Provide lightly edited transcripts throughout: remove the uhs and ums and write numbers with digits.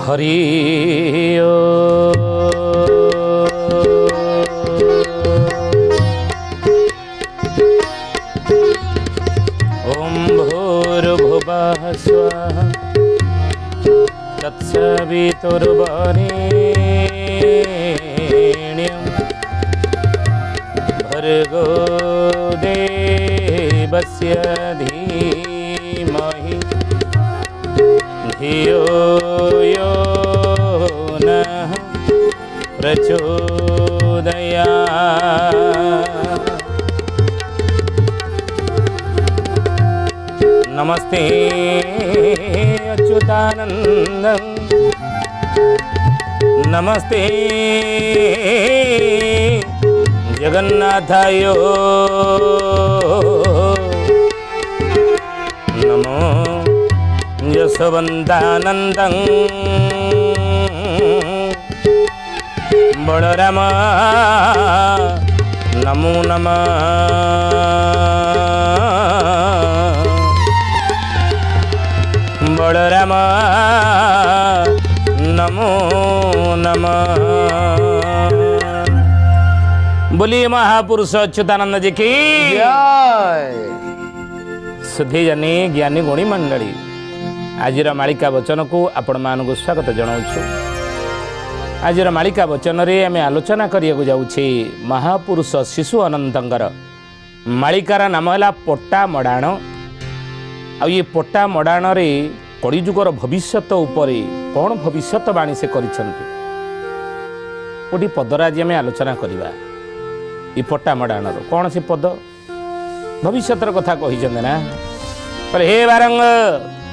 हरि ओम भूर्भुवः स्वः तत्सवितुर्वरेण्यं भर्गो देवस्य धीमहि धियो यो नः प्रचोदयात्। नमस्ते अच्युतानन्दं नमस्ते जगन्नाथाय नमो यशवन्तानन्दं बलराम नमो नमः बलराम नमो नमः। बोलिए महापुरुष अच्युतानंद जी की जय। सुधी जानी ज्ञानी गुणी मंडली आजिर मालिका वचन को आपण मानक स्वागत जनाऊँ। आजिर मालिका वचन रे आम आलोचना करिया जाऊँचे महापुरुष शिशु अनंतर मालिकार नाम है पट्टा मडाण। आ ये पट्टा मडाण रे कलिजुगर भविष्यत उपरे कौन भविष्यतवाणी से करिसेंती गोटे पदर आज आम आलोचना करवा। ये पट्टा मडाणर कौन से पद भविष्यतर कथा कही ना पर हे बारंग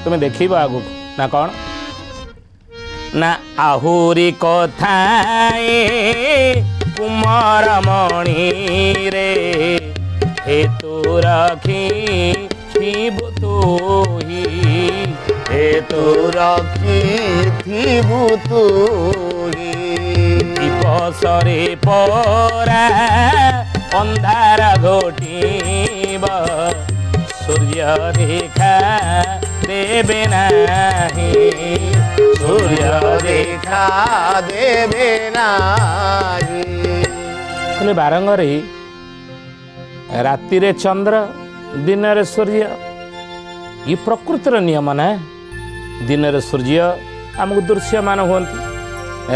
तुम्हें देख आगु ना कौन ना आहुरी कथा कुमार मणि रे हेतु रखी हेतु रखी थिबु तुही दीपसरे परा अंधार घोटिब सूर्य रेखा देवे नाही सूर्य रेखा देवे नाही। कहले बारंगरे राति रे चंद्र दिन रे सूर्य ये प्रकृतिर नियम ना। दिन रे सूर्य आमको दृश्यमान होती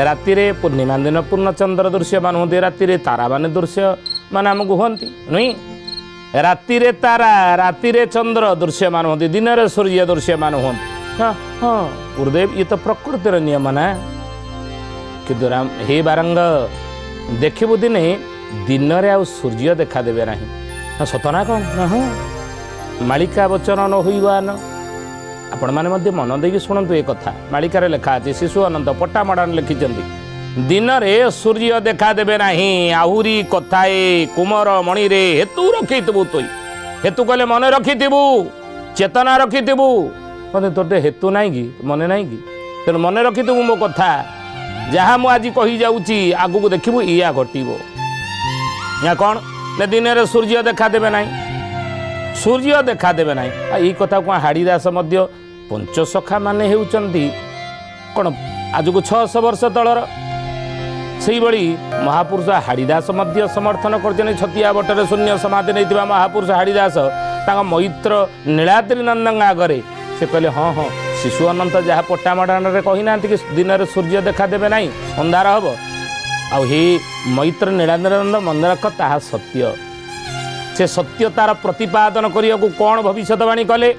राति रे पूर्णिमा दिन पूर्ण चंद्र दृश्यमान होती राति रे तारा माने दृश्य मान आमको होती नुई राति रे तारा राति रे चंद्र दृश्यमान होती दिन रे सूर्य दृश्यमान होती। हाँ हाँ गुरुदेव ये तो प्रकृतिर नियम ना कि हे बारंग देखबू दिने दिन रे आ सूर्य देखा देवे ना सतना कौन हाँ मालिका वचन न होइबान आपण माने मध्य मन देकी शुणु ए कथा मालिकार लेखा अछि शिशु अनंत पट्टा मडान लिखिचंती दिन रे सूर्य देखा देवे नाही आहुरी कथाए कुमार मणि रे हेतु रखिथिबु तोई हेतु कहले मन रखिथिबु चेतना रखिथिबु मते तोते हेतु नाही कि मन नाही कि तेन मन रखिथिबु मो कथा जहाँ मु आज कही जाउची आगु को देखिबु इया घटिबो या कोन ने दिन रे सूर्य देखा देवे नाही सूर्य देखा देवे ना यही कथा को हाड़ीदास पंचसखा माने हेउचंती कौन आज को 600 वर्ष तलर से महापुरुष हाड़ीदास समर्थन कर छतिया बटरे शून्य समाधि नहीं महापुरुष हाड़ीदास मैत्र नीलाद्री नंदन आगे से कहले हाँ हाँ शिशु अनंत जहाँ पट्टा मडाण कही ना कि दिन में सूर्य देखा देवे ना अंधार हम आई मैत्र नीलाद्री नंद मन रख ता सत्य से सत्यतार प्रतिपादन करिया को कौन भविष्यवाणी कले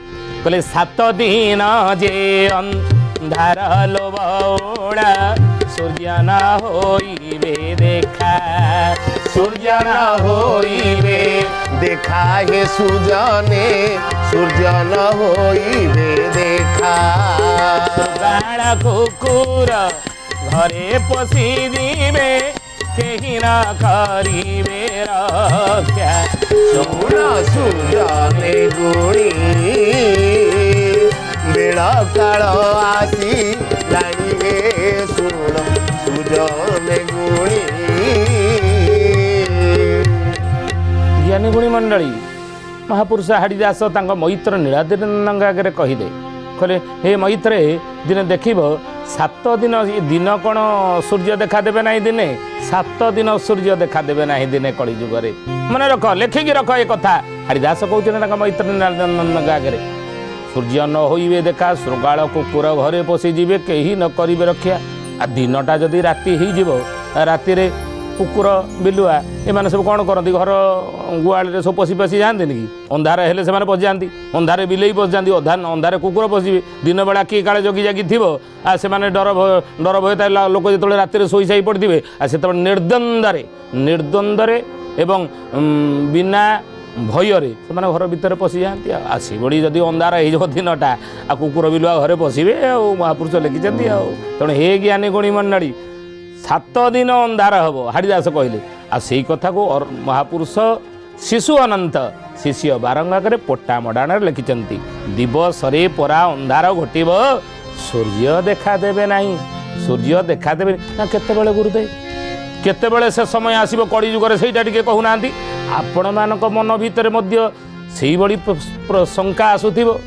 कले 7 दिन जे अंधार लोबोड़ा सूर्य न होइबे देखा सूर्य न होइबे देखा हे सुजने सूर्य न होइबे देखा बाड़ा कुकुर घरे पशी दिबे केही न करिबे रक्षा शुण सुजने गुणी बेला काल आसी लागे शुण सुजने गुणी। ज्ञानी गुणी मंडली महापुरुष हाड़ीदास मैत्र नीलाद्री आगे कहिले कहले हे मैत्रे दिन देख सात दिन दिन कौन सूर्य देखा देवे ना दिने 7 दिन सूर्य देखा देवे ना दिने कली जुगरे मन रख लेखिकी रख ये कथा हरिदास कहते मैत्री आगे सूर्य न होइबे देखा श्रृगाल कुकुर घरे पशिजे कहीं न करेंगे रक्षा आ दिनटा जदि राति हो राति कुकुर बिलुआ एमाने सब कौन करती घर गुआल सब पशि पशि जाते कि अंधार हेले से पशि जाती अंधारे बिलेई पशि जाती अंधारे कुकुर पशे दिन बेला किए काले जगी जागी थी आ से डर भय लोक जो राति शोई साई पड़े आ से निर्द्वंदरे एवं बिना भयरे से घर भितर पशि जाती आसी बड़ी जदि अंधार हो दिनटा आ कुकुर बिलुआ घरे पशे महापुरुष लिखिं तेणु हे ज्ञानी गुणी मंडली 7 दिन अंधार हम हरिदास कहले आ से कथा को महापुरुष शिशु अनंत शिष्य बारंगाकर पोटा मडाण लिखिं दिवसरे परा अंधार घोटब सूर्य देखा देवे नहीं सूर्य देखा देवे ना केतेबेले गुरुदेव केतेबेले से समय आसीबो कड़ी जुगरे सेटा टिके कहूना आपण मानक मन भितर मध्य सेही बड़ी शंका आसुथिबो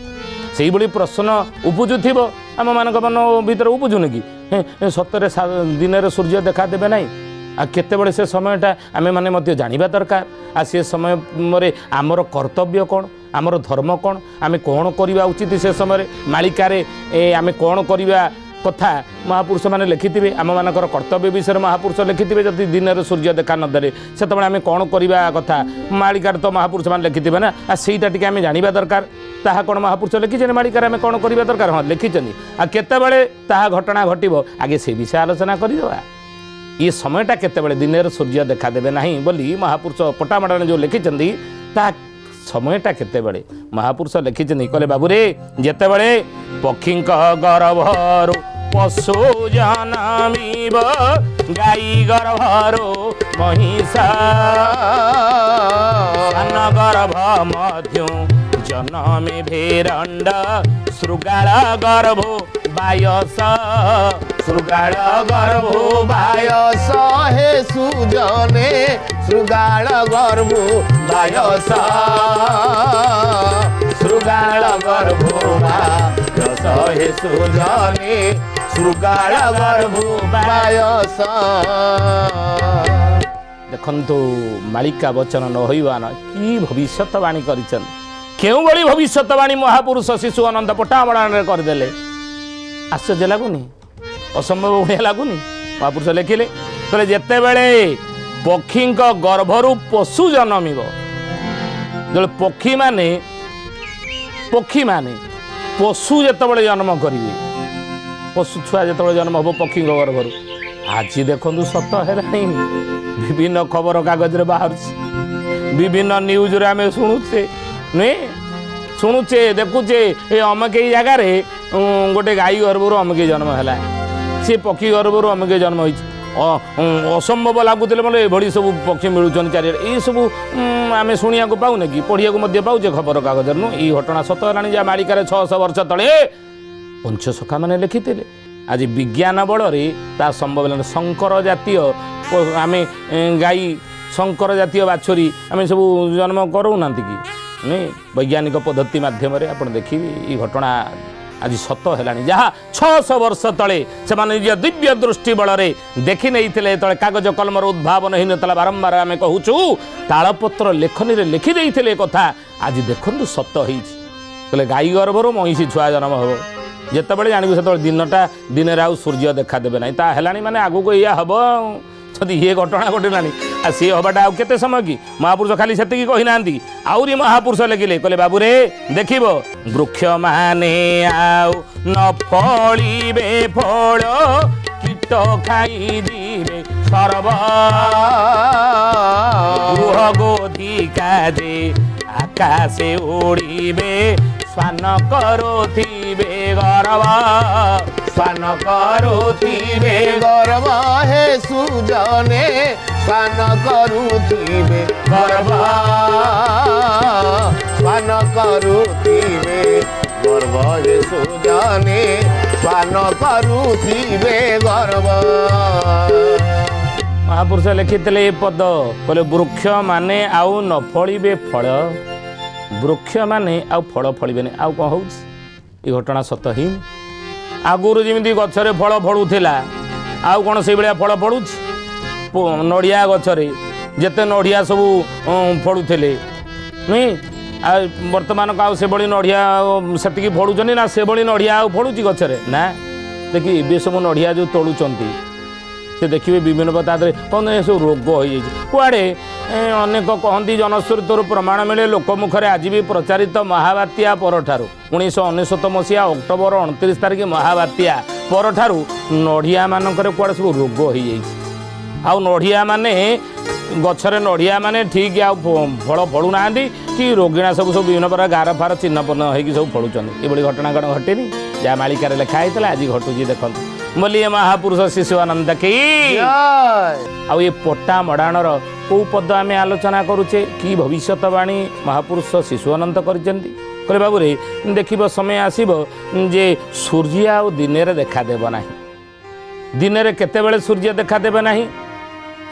सेही बड़ी प्रश्न उपजुथिबो आम मानक मन भितर उपजुने कि सतरे दिन सूर्य देखा देवे ना आ केतेबेले से समयटा आमे माने मध्य जानिबा दरकार आ से समय रे आमर कर्तव्य कौन आमर धर्म कौन आमे कौन करवा उचित से समय मालिकारे आमे कौन करवा कथा महापुरुष मैंने लिखिथे आम मानकर कर्तव्य विषय महापुरुष लिखिथे जदि दिन सूर्य देखा नदे से आम कौन करवा कथा मालिकार तो महापुरुष मैंने लिखिथे ना आ सेटा टिके आमे जानिबा दरकार ताहा कौन महापुरुष लिखिछन मालिकार आमे कौन करवा दरकार हाँ लिखिछन आ केतेबेले ताहा घटना घटिबो आगे से विषय आलोचना करदेवा ये समयटा केतेबेले दिन सूर्य देखा देवे नहीं बोली महापुरुष पोटामडाने जो लिखिछन ता समयटा केतेबेले महापुरुष लिखिछन कहले बाबू रे जेतेबेले पक्षी गर्भरू पशु जनमीब गाई गर्भरू महिषा गर्भ मध्य जनमे भेरंड श्रृगाल गर्भो बायस श्रृगाल गर्भो बायस हे सुजने श्रृगाल गर्भो बायस श्रृगाल गर्भो बायस हे सुजने श्रृगाल गर्भो बायस देखंतु मालिका वचन न होइबान की भविष्यवाणी करिछन केउ बड़ी भविष्यवाणी महापुरुष शिशु अनंत पोटामडाने करदेले आश्चर्य लगुनि असंभव भाया लगुनि महापुरुष लिखिले कहले जेतेबेले पक्षी गर्भरू पशु जनमिब जो पक्षी माने पशु जेतेबेले जन्म करिवे पशु छुआ जेतेबेले जन्म हो पक्षी गर्भरू आज देखंतु सत हेलानी विभिन्न खबर कागज रे बाहर विभिन्न न्यूज रे आमे शुणुचे नुहे शुणुचे देखुचे ये अमक जगार गोटे गाई गर्भरू अमक जन्म है सी पक्षी गर्भरू अमक जन्म हो असंभव लगुले मतलब ये सब पक्षी मिलूँ चारिड़े ये सब आम शुणा पाऊने कि पढ़िया पाचे खबर कागज नु ये घटना सत है जहाँ मालिकार 600 वर्ष तले पंचसखा मैंने लिखिते आज विज्ञान बल संभव शंकर जातीय आम गाई शंकर जातीय बाछुरी आम सब जन्म करूना कि नहीं वैज्ञानिक पद्धति मध्यम आप देखिए ये घटना आज सत है जहाँ 600 वर्ष तले से निज दिव्य दृष्टि बल देखी नहीं तले कागज कलमर उद्भावन ही ना बारंबार आम कहूँ तालपत्र लेखनी रे लिखिदे कथा आज देखु सत हो गाई गर्भरू महिषी छुआ जन्म हम जितेबाला जानू से दिनटा दिन आउ सूर्य देखा देवे ना तालानी माने आगू या हम जदि ये घटना घटना आ सी हवाटा आउ केते समय कि महापुरुष खाली से कहीना आउरी महापुरुष लिखिले कहले बाबू रे देखिब वृक्ष माने आउ न फलिबे फल कीट खाई दिबे सर्व गृह गोधिका दे आकाशे उड़ीबे स्वान करुथिबे गर्व स्वान करुथिबे गर्व हे सुजने स्वान करुथिबे गर्व स्वान करुथिबे गर्व हे सुजने स्वान करुथिबे गर्व महापुरुष लिखिते पद कहले वृक्ष माने आउ न फलिबे फल वृक्ष माने आउ फल फलिबे आउ कौन हो घटना सत ही आगुरी जमी गचरे फल फड़ूला आउ कौन से भाया फल फड़ुची नड़िया गचरे जिते नड़िया सब फड़ूले नुई बर्तमान का से नड़िया से फड़ुंट ना से नड़िया फड़ुची गचरे ना देखिए ये सब नड़िया जो तोड़ुंट से देखिए विभिन्न प्रकार कौन सब रोग हो कड़े अनेक कहती जनश्रुतर प्रमाण मिले लोकमुखर आज भी प्रचारित महाबात्या परठार 1999 मसीहा अक्टोबर 29 तारिख महाबात्या परठार नड़िया मानकर कड़े सब रोग हो आउ नड़िया माने गचरे नड़िया माने ठीक आउ फल फड़ूना कि रोगिणा सब सब विभिन्न प्रकार गार फार चिन्हपन्न होगी सब फड़ुंट ये घटना कौन घटेनी जहाँ मालिकार लिखा होता आज घटुची देखो बोलिए महापुरुष शिशुआनंद की आउ ये पट्टा मड़ाणर कौ पद आम आलोचना करुचे कि भविष्यवाणी महापुरुष शिशुआनंद कर बाबू रे देख समय आसब जे सूर्य आउ दिन देखादेव ना दिन में केते सूर्य देखादेवे ना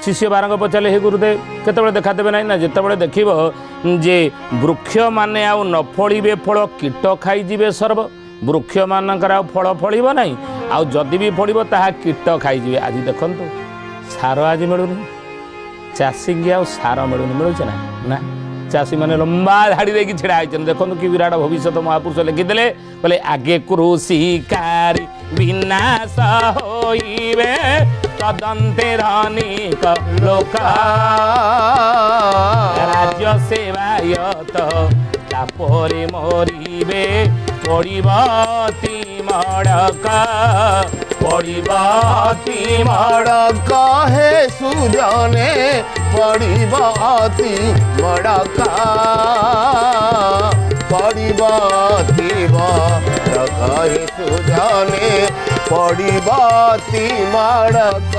शिष्य बारंग पचारे हे गुरुदेव केते देखादेवे ना जिते देख जे वृक्ष माने आउ न फड़े फल कीट खाईजे सर्व वृक्ष मानकर फल फल ना आउ जदि भी फड़ ताहा कीट खाईजे आज देखु सार आज मिलूनी चाषी की आउ सार मिलूनी मिलूचे ना चाषी मैंने लंबा धाड़ी देखिए छिड़ा होती देखो कि विराट भविष्य महापुरुष लिखिदे बोले आगे कृषि कारी विनाश होइबे तदंते धनिक लोक राज्य सेवायत तापरे मरिबे पड़िबती मड़क हे सुजने पड़िबती मड़क हे सुजने पड़िबती मड़क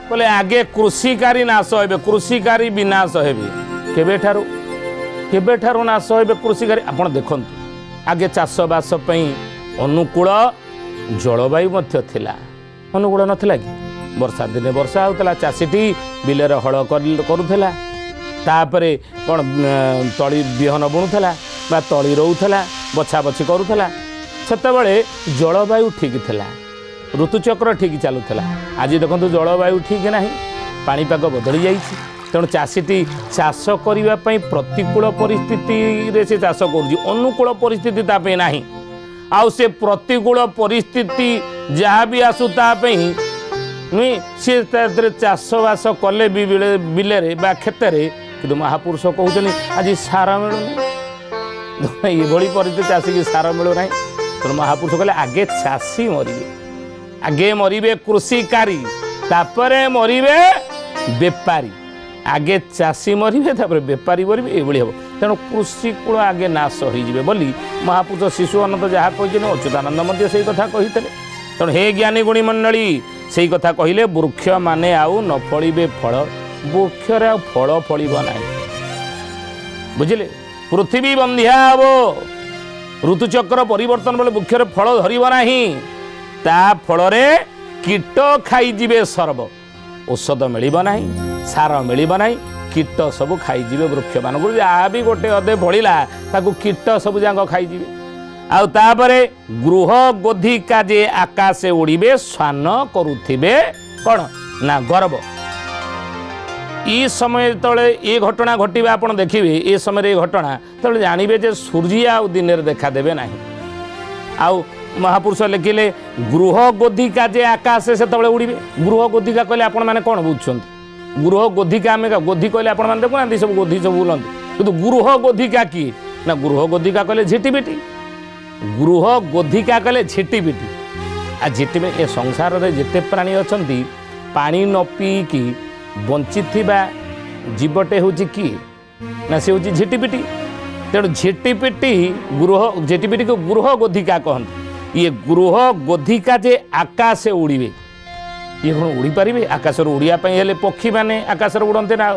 बोले आगे कृषिकारी नाश हे कृषिकारी विनाश हे केबेठारू नाश हे कृषिकारी आपण देखंतु आगे चाषबास अनुकूल जलवायु थिला अनुकूल नथिला कि वर्षा दिने वर्षा होता चाषीटी बिलर हल करुला तापर कौन तली बिहन बुणुला बा तली रोला बछा बछी करुला सेतबे जलवायु ठीक थिला ऋतुचक्र ठीक चलुला आज देखो जलवायु ठीक ना पाणीपाग बदली जाइए तेणु चाषीटी चाष करने प्रतिकूल परिस्थिति से चाष करुकूल परिस्थिति तापे ना आउ से प्रतिकूल परिस्थिति जहाँ भी आसूतापी नुई सी चाषबास कले बिलरे बा खेतरे कि महापुरुष कहते आज सार मिलूनी ये परिस्थिति चाषी की सार मिलूना तेणु महापुरुष कहले आगे चाषी मरे आगे मरे कृषिकारी तापरे मरे बेपारी आगे चाषी मरे बेपारी मरे ये हम तेणु कृषिकूल आगे नाश होइजिबे बोली महापुरुष शिशुआनंद जहाँ कहते अच्युतानंद मध्य से कथा कही तेणु हे ज्ञानी गुणी मंडली से कथा कहले वृक्ष माने आउ न फड़े फल वृक्षर फल फल ना बुझे पृथ्वी बंधिया हम ऋतुचक्र परिवर्तन बोले वृक्षर फल धरब ना ता फल कीट खाईजे सर्व औषध मिल ना सार मिल ना कीट सब खाईजे वृक्ष मान जहाँ भी गोटे अधे फड़ा कीट सब जाक खाईजे आउे गृह गोधिका जे आकाशे उड़े स्वान करुथिबे कौन ना गर्व ई समय तले ये घटना घटवा आप देखिए ये समय ये घटना तले जानवे जे सूर्य आउ दिन देखादेवे ना आउ महापुरुष लिखिले गृह गोधिका जे आकाशे से उड़े गृह गोधिका कहले आपण माने कौन बुझुं गृह गोधिका आम गोधि कहले आपण माने देखुना सब गोधि सब बुलंती किंतु गृह गोधिका किए ना गृह गोधिका कहले झिटिपिटी गृह गोधिका कहले झिटिपिटी आ झिटिपिटी ए संसार रे जेते प्राणी अछंती पानी न पीकी बंची जीवटे हूँ कि ना सी हूँ झिटिपिटी तेणु झिटिपिटी झिटिपिटी को गृह गोधिका कहते ये गृह गोधिका जे आकाशे उड़े ये कौन उड़ी पारे आकाश उड़ापी पक्षी मैंने आकाश उड़ते ना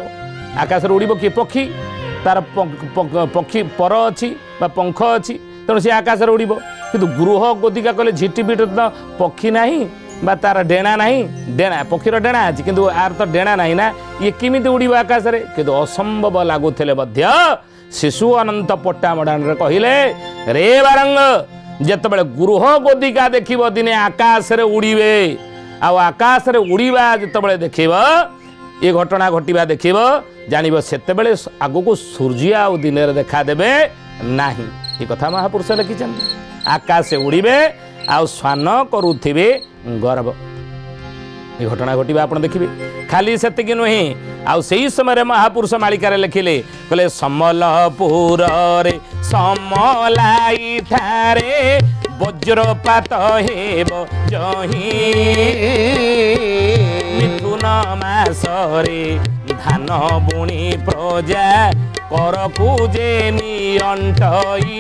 आकाश उड़ब किए पक्षी तार पक्षी पर अच्छी पंख अच्छी तेणु सी आकाश उड़ब किंतु गृह गोधिका कहले झिटिपिटी तो पक्षी ना बा तार डेणा नहीं डेणा पक्षीर डेणा अच्छी किंतु आर तो डेणा नहीं ना ये किमिति उड़ब आकाश रे किंतु असंभव लगुले शिशु अनंत पट्टा मडान कहले रे बारंग ଯେତେବେଳେ ଗୃହ ଗୋଦିକା ଦେଖିବ ଦିନେ ଆକାଶରେ ଉଡ଼ିବେ ଆଉ ଆକାଶରେ ଉଡ଼ିବା ଯେତେବେଳେ ଦେଖିବ ଏ ଘଟଣା ଘଟିବା ଦେଖିବ ଜାଣିବ ସେତେବେଳେ ଆଗକୁ ସୂର୍ଯ୍ୟ ଆଉ ଦିନରେ ଦେଖାଦେବେ ନାହିଁ। ଏ କଥା ମହାପୁରୁଷ ଲେଖିଛନ୍ତି। ଆକାଶରେ ଉଡ଼ିବେ ଆଉ ସ୍ନାନ କରୁଥିବେ ଗର୍ବ। ଏ ଘଟଣା ଘଟିବା ଆପଣ ଦେଖିବେ। ଖାଲି ସେତିକି ନୁହେଁ, ଆଉ ସେଇ ସମୟରେ ମହାପୁରୁଷ ମାଳିକାରେ ଲେଖିଲେ, କହିଲେ ସମ୍ବଲପୁରରେ ସମଲାଇ ଠାରେ ବଜ୍ରପାତ ହେବ ଯହିଁ ମିଥୁନ ମାସରେ ଧାନ ବୁଣି ପ୍ରଜା କରକୁ ଯେ ନିଅଣ୍ଟଇ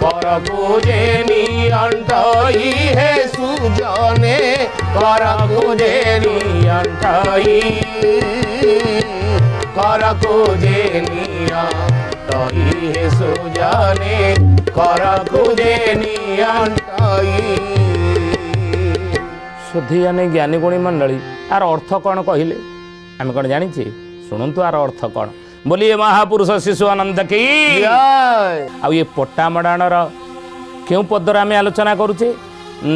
करकु जे नियंटई हे सुजने करकु जे नियंटई करकु जे नियंटई हे सुजने करकु जे नियंटई। शुद्धि यानी ज्ञानी गुणी मंडली आर अर्थ कौन कहले आम कौन जानी शुणु आर अर्थ कौन। बोलिए महापुरुष शिशु आनंद की आ ये पट्टामडाणर क्यों पदर आम आलोचना करुचे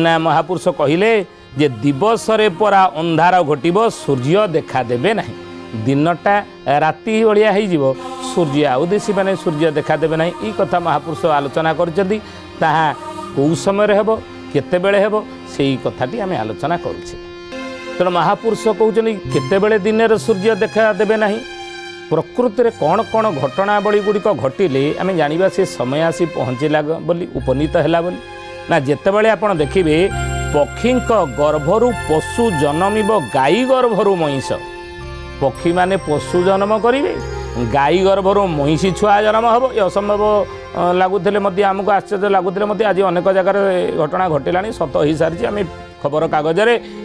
ना महापुरुष कहले जे दिवस रे परा अंधार घटिब सूर्य देखा देबे नहीं दिनटा राति भलिया हो सूर्य आउ दिशा नहीं सूर्य देखा देबे नहीं ई कथा महापुरुष आलोचना करछथि ताहा को समय हेबो केतेबेले हेबो सेही कथाटी आम आलोचना करुचे। तेणु महापुरुष कहउछनि केतेबेले दिन रे सूर्य देखा देबे नहीं प्रकृति में कौन कौन घटनावली गुड़िक घटिले आम जाना से समय आसी पहुँचला बोली उपनीत है बोली ना जितेबाला आप देखिए पक्षी गर्भरु पशु जन्मिब गाई गर्भरु महिष पक्षी माने पशु जन्म करेंगे गाई गर्भरु महिषी छुआ जन्म हम ये असंभव लगुले आमको आश्चर्य लगुले आज अनेक जगार घटना घटला सत हो सारी आम खबर कागज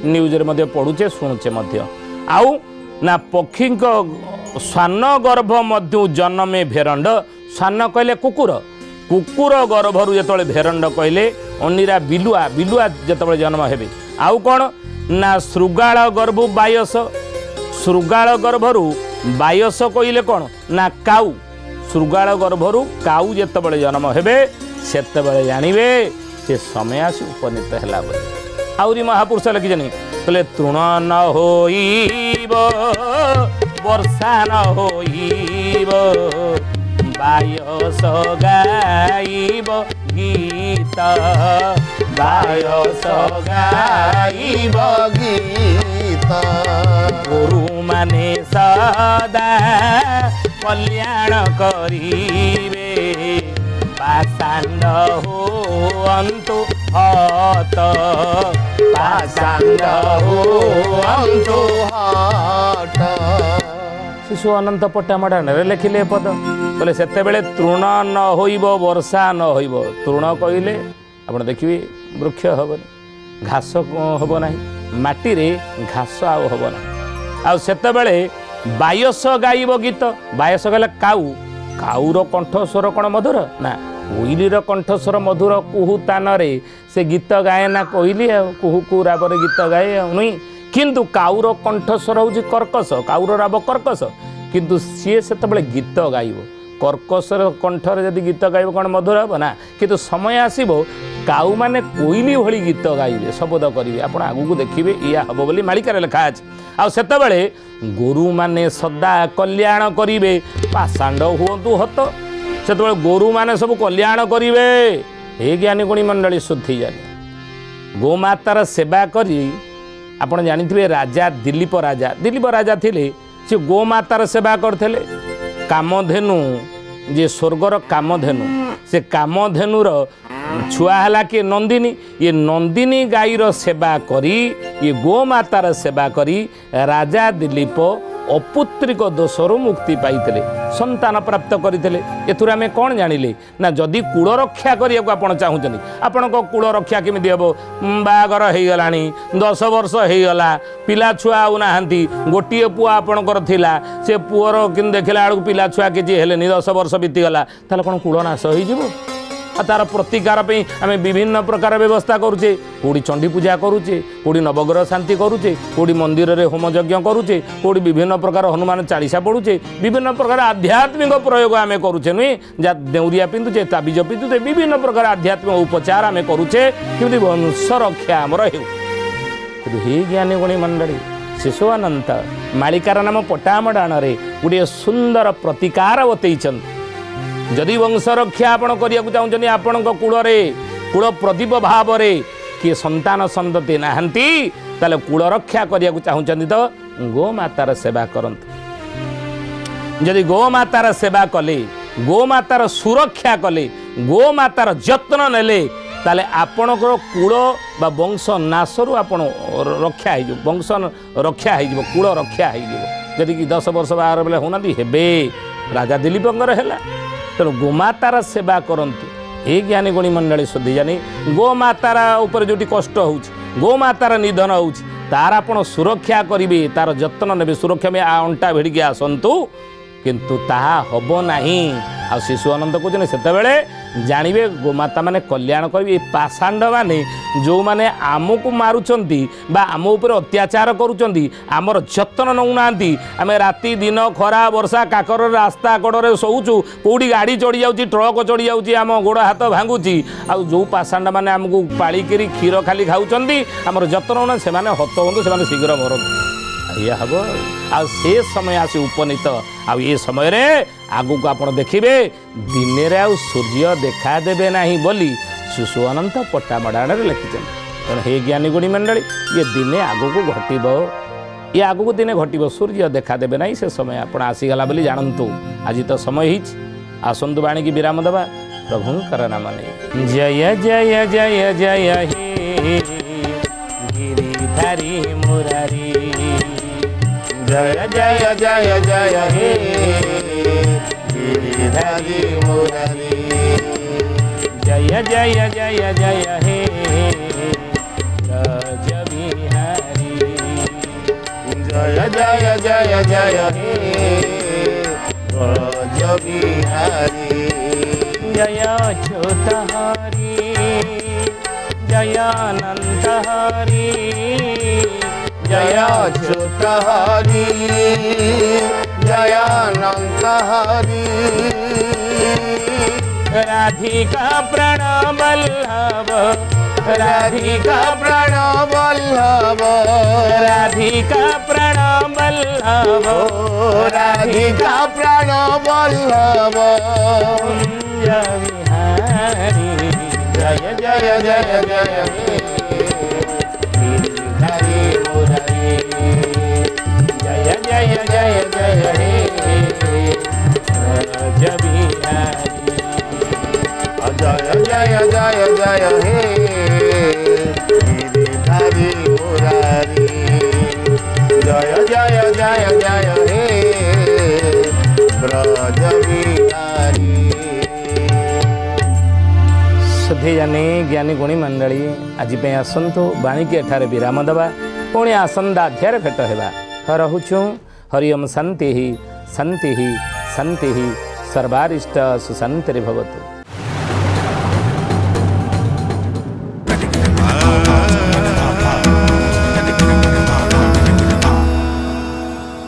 न्यूज पढ़ुचे शुणुचे आउ ना पक्षी स्वान गर्भ मध्य जन्मे भेरंड स्वान कहले कुकुर कुकुर गर्भरु जो भेरंड कहले अनिरा बिलुआ बिलुआ जो जन्म हेबे आउ कौन ना श्रृगाल गर्भ बायस श्रृगाल गर्भरु बायस कहले कौन ना काऊ श्रृगाल गर्भरु काऊ जिते जन्म हेबे सेतेबेले जानिबे से समय आसी उपनीत हैला बोली। आउरी महापुरुष लिखिछनि कहले तृण न होइब वर्षा न होइब बायस गाइब गीत बायस गाइब गीत गुरु माने सदा कल्याण करिबे पाषाण्ड होअन्तु हत पाषाण्ड होअन्तु हत। शिशु अनंत पट्टामडाण लिखिले पद बोले सेतेबेले तृण न होइब वर्षा न होइब तृण कहले आप देखिए वृक्ष हेबनी घास हेब ना माटी रे घास आउ हेब ना आउ सेतेबेले बायस गाइब गीत बायस कहले काऊ काऊर कंठस्वर कौन मधुर ना कोइलीर कंठस्वर मधुर कुहू तान से गीत गाए ना कोइली कुहू कुहू राबर गीत गाए नुई किंतु काऊर कंठस्वर हूँ कर्कश काऊर राब कर्कश किंतु सी से गीत गाइब कर्कशर कंठर जदि गीत गाइब कौन मधुर हे ना किंतु समय आसब काऊ मैंने कोइली भली गीत गाइबे शब्द करेंगे आप आगू देखिए या हम बोली मालिकार लिखा अच्छे आतेबले गोरु माने सदा कल्याण करेंगे पाषाण्ड हुअतु हत से गोरु माने सब कल्याण करेंगे हे ज्ञानी गुणी मंडली शुद्धि जानी गोमातार सेवा करी आपण जानिथिबे राजा दिलीप राजा थिले से गोमातार सेवा करथिले कामधेनु जे स्वर्गर कामधेनु से कामधेनुर छुआ है कि नंदिनी ये नंदिनी गाईर सेवा करी ये गोमातार सेवा करी राजा दिलीप अपुत्रिक दोषरु मुक्ति पाइते संतान प्राप्त करते एथुर आम कौन जानिले ना जदि कूल रक्षा करने को आप चाहूँ आपण कूल रक्षा केमी हम बागर हो गला 10 वर्ष होगला पिला छुआ आउ ना गोटे पुआ आपणकर थिला से पुअर कि देखला बेलू पिला छुआ किसी हेले 10 वर्ष बीतीगला ताल कौन कूल नाश हो तार प्रतिकार आम विभिन्न प्रकार व्यवस्था करुचे कौटी चंडी पूजा करुचे कौटी नवग्रह शांति करुचे कौटी मंदिर में होम यज्ञ करुचे कौटी विभिन्न प्रकार हनुमान चालीसा पढ़ुचे विभिन्न प्रकार आध्यात्मिक प्रयोग आम करुचे नुहे जहाँ देउरिया पिंधुचे ताबिज पिंधुचे विभिन्न प्रकार आध्यात्मिक उपचार आम करुचे कि वंश रक्षा आमर हे ज्ञानी गुणी मंडली शिशु अनंत मालिकार नाम पटामडाण गोटे सुंदर प्रतिकार बतईचंद जदि वंश रक्षा आपण करिया चाहते आपण कूल कूल प्रदीप भाव किए संतान संतति नहांती ताले कूल रक्षा करिया चाहते तो गोमातार सेवा करंतु जदि गोमातार सेवा कले गोमातार सुरक्षा कले गोमातार जत्न नेले ताले आपणकर कूल बा वंश नाशरू आपण रक्षा हो वंश रक्षा हो कूल रक्षा हो जदि कि 10 वर्ष बाहर बेले होना हेबे राजा दिलीपंकर है तेणु गोमातार सेवा करंतु हे ज्ञानी गुणी मंडली शुद्धि जानी गोमातार उपर जो कष्ट हो गोमातार निधन हो तार आपण सुरक्षा करेंगे तार जत्न ने सुरक्षा में अंटा भिड़िकी आसतु किंतु ताहा हब नहीं आ शिशु अनंत कहते से जानवे गोमाता माने कल्याण करेंगे पाषांड माने जो माने आमको मारुचंती बा आम उपर अत्याचार करुचंती आमर जत्न नौना आम राति दिन खरा वर्षा काकर रास्ता कड़े शोचु कौटी गाड़ी चढ़ी जाऊँगी ट्रक चढ़ी जाऊँगी आम गोड़ हाथ भांगुची आ जो पाषांड माने आमको पालिकी क्षीर खाली खाऊंगी आमर जत्न नौना से हत हूँ से शीघ्र मरतु ये हम आ से समय आसी उपनीत आ ये समय रे आगु को आप देखिए दिन रे आ सूर्य देखा देवे नहीं बोली शिशु अनंत पट्टामडाण लिखिं तेणु हे ज्ञानी गुणी मंडली ये दिने आगु को घटब ये आगु को दिने घटब सूर्य देखा देवे नहीं से समय आप आसीगला बोली जानतु आज तो समय ही आसतु बाणी की विराम दबा प्रभुंकर नाम नहीं जय जय जय जय हे गिरिधारी मुरारी जय जय जय जय हे गिरिधारी मुरारी जय जय जय जय हे ब्रज बिहारी जय जय जय जय हे ब्रज बिहारी जय अच्युत हरि जय अनंत हरि जय अच्युत हरि जय अनंत हरि राधिका प्रणवल्लभ राधिका प्रणवल्लभ राधिका प्रणवल्लभ राधिका प्रणवल्लभ जय विहारी जय जय जय जय गिरिधारी मुरारी जय जय जय जय हे ब्रज बिहारी जय जय जय जय हे गिरिधारी मुरारी जय जय जय जय हे ब्रज बिहारी सुधी जानी ज्ञानी गुणी मंडली आज आसतु बाणी की एठारे विराम दबा पुणी आसंदा अध्याय भेट होगा रहुचु हरि ओम शांति शांति शांति सर्वारिष्ट सुशांति भवतु।